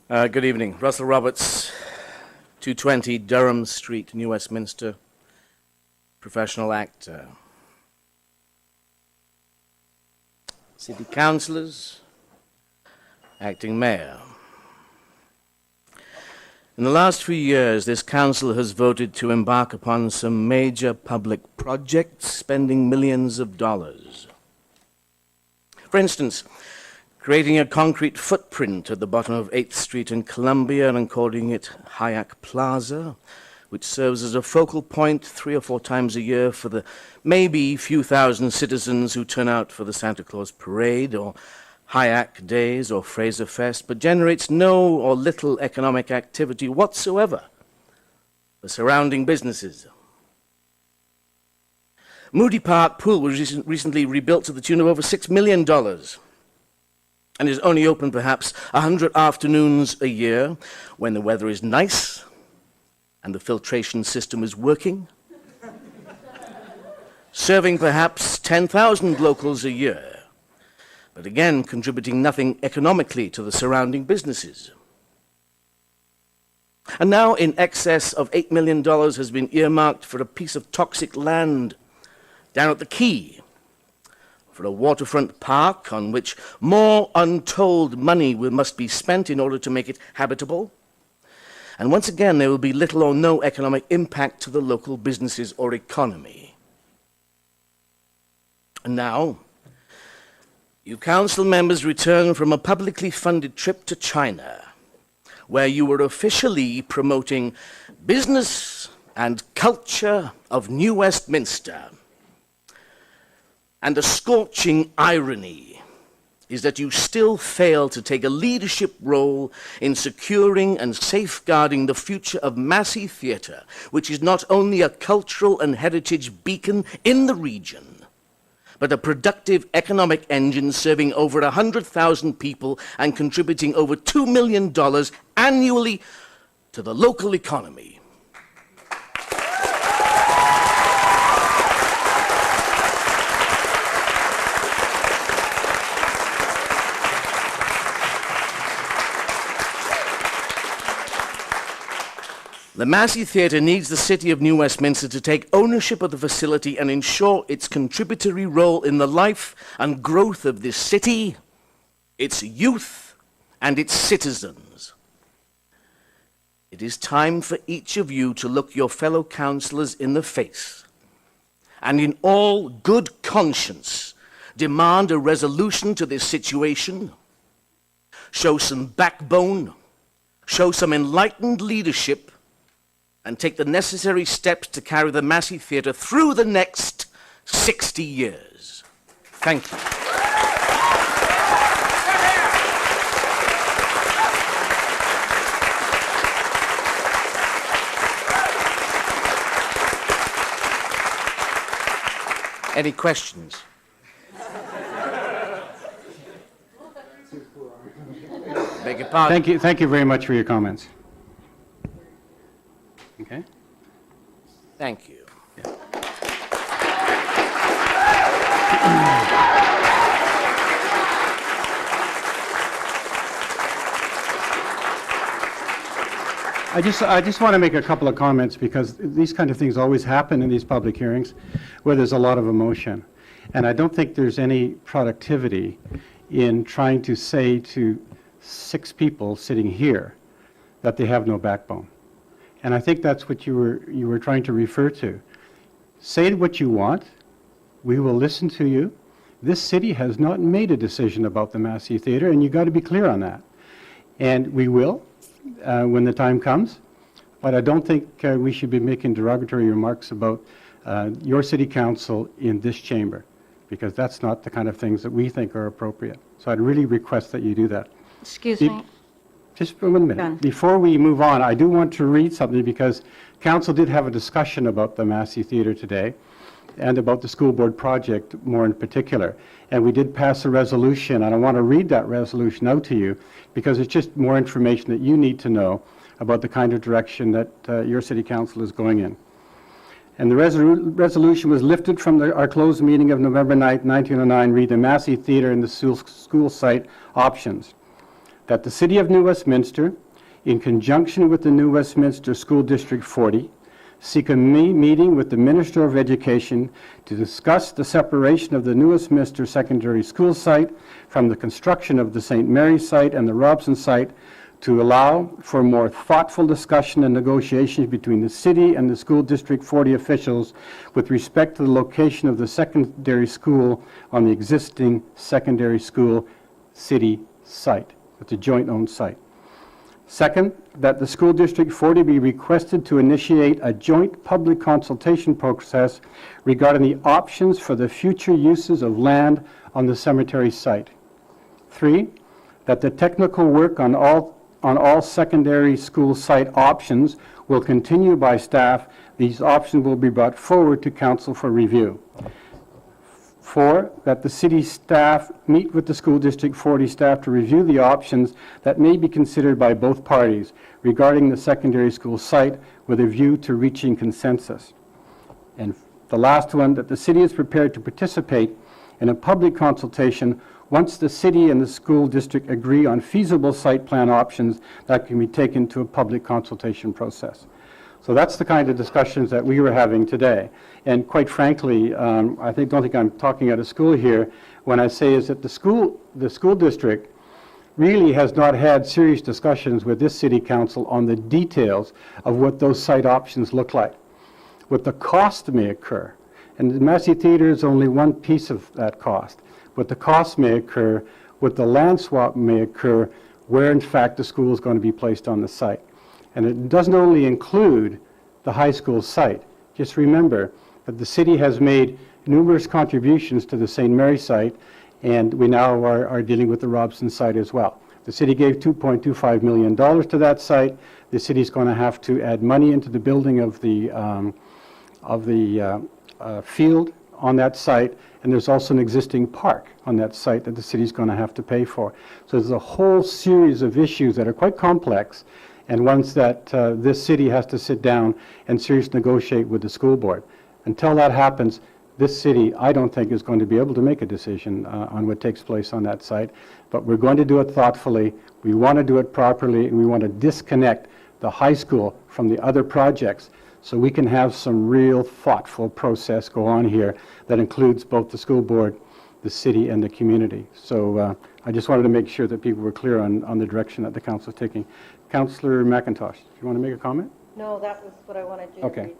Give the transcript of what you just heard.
Good evening. Russell Roberts, 220 Durham Street, New Westminster, professional actor. City councillors, acting mayor. In the last few years, this council has voted to embark upon some major public projects, spending millions of dollars. For instance, creating a concrete footprint at the bottom of 8th Street in Columbia and calling it Hyatt Plaza, which serves as a focal point 3 or 4 times a year for the maybe few thousand citizens who turn out for the Santa Claus Parade or Hyatt Days or Fraser Fest, but generates no or little economic activity whatsoever for surrounding businesses. Moody Park Pool was recently rebuilt to the tune of over $6 million. And is only open perhaps 100 afternoons a year when the weather is nice and the filtration system is working, serving perhaps 10,000 locals a year, but again contributing nothing economically to the surrounding businesses. And now in excess of $8 million has been earmarked for a piece of toxic land down at the Quay, for a waterfront park on which more untold money must be spent in order to make it habitable. And once again, there will be little or no economic impact to the local businesses or economy. And now, you council members return from a publicly funded trip to China, where you were officially promoting business and culture of New Westminster. And the scorching irony is that you still fail to take a leadership role in securing and safeguarding the future of Massey Theatre, which is not only a cultural and heritage beacon in the region, but a productive economic engine serving over 100,000 people and contributing over $2 million annually to the local economy. The Massey Theatre needs the City of New Westminster to take ownership of the facility and ensure its contributory role in the life and growth of this city, its youth, and its citizens. It is time for each of you to look your fellow councillors in the face and in all good conscience demand a resolution to this situation, show some backbone, show some enlightened leadership, and take the necessary steps to carry the Massey Theatre through the next 60 years. Thank you. Any questions? Beg your pardon. Thank you very much for your comments. Okay. Thank you. I just want to make a couple of comments because these kind of things always happen in these public hearings where there's a lot of emotion. And I don't think there's any productivity in trying to say to 6 people sitting here that they have no backbone. And I think that's what you were trying to refer to. Say what you want. We will listen to you. This city has not made a decision about the Massey Theatre, and you've got to be clear on that. And we will when the time comes. But I don't think we should be making derogatory remarks about your city council in this chamber, because that's not the kind of things that we think are appropriate. So I'd really request that you do that. Excuse me. Just for 1 minute. Done. Before we move on, I do want to read something because Council did have a discussion about the Massey Theatre today and about the school board project more in particular. And we did pass a resolution, and I want to read that resolution out to you because it's just more information that you need to know about the kind of direction that your city council is going in. And the resolution was lifted from our closed meeting of November 9th, 1909, read the Massey Theatre and the school site options. that the City of New Westminster, in conjunction with the New Westminster School District 40, seek a meeting with the Minister of Education to discuss the separation of the New Westminster Secondary School site from the construction of the St. Mary's site and the Robson site, to allow for more thoughtful discussion and negotiations between the city and the School District 40 officials with respect to the location of the secondary school on the existing secondary school city site. It's a joint-owned site. Second, that the School District 40 be requested to initiate a joint public consultation process regarding the options for the future uses of land on the cemetery site. 3, that the technical work on all secondary school site options will continue by staff. These options will be brought forward to Council for review. 4, that the city staff meet with the School District 40 staff to review the options that may be considered by both parties regarding the secondary school site with a view to reaching consensus. And the last one, that the city is prepared to participate in a public consultation once the city and the school district agree on feasible site plan options that can be taken to a public consultation process. So that's the kind of discussions that we were having today. And quite frankly, don't think I'm talking out of school here when I say is that the school district really has not had serious discussions with this city council on the details of what those site options look like, what the cost may occur. And the Massey Theatre is only one piece of that cost. What the cost may occur, what the land swap may occur, where in fact the school is going to be placed on the site. And it doesn't only include the high school site. Just remember that the city has made numerous contributions to the St. Mary site, and we now are dealing with the Robson site as well. The city gave $2.25 million to that site. The city's going to have to add money into the building of the field on that site, and there's also an existing park on that site that the city's going to have to pay for. So there's a whole series of issues that are quite complex, and ones that this city has to sit down and seriously negotiate with the school board. Until that happens, this city, I don't think, is going to be able to make a decision on what takes place on that site. But we're going to do it thoughtfully. We want to do it properly, and we want to disconnect the high school from the other projects so we can have some real thoughtful process go on here that includes both the school board, the city, and the community. So I just wanted to make sure that people were clear on the direction that the council is taking. Councillor McIntosh, do you want to make a comment? No, that was what I wanted you to Okay. read.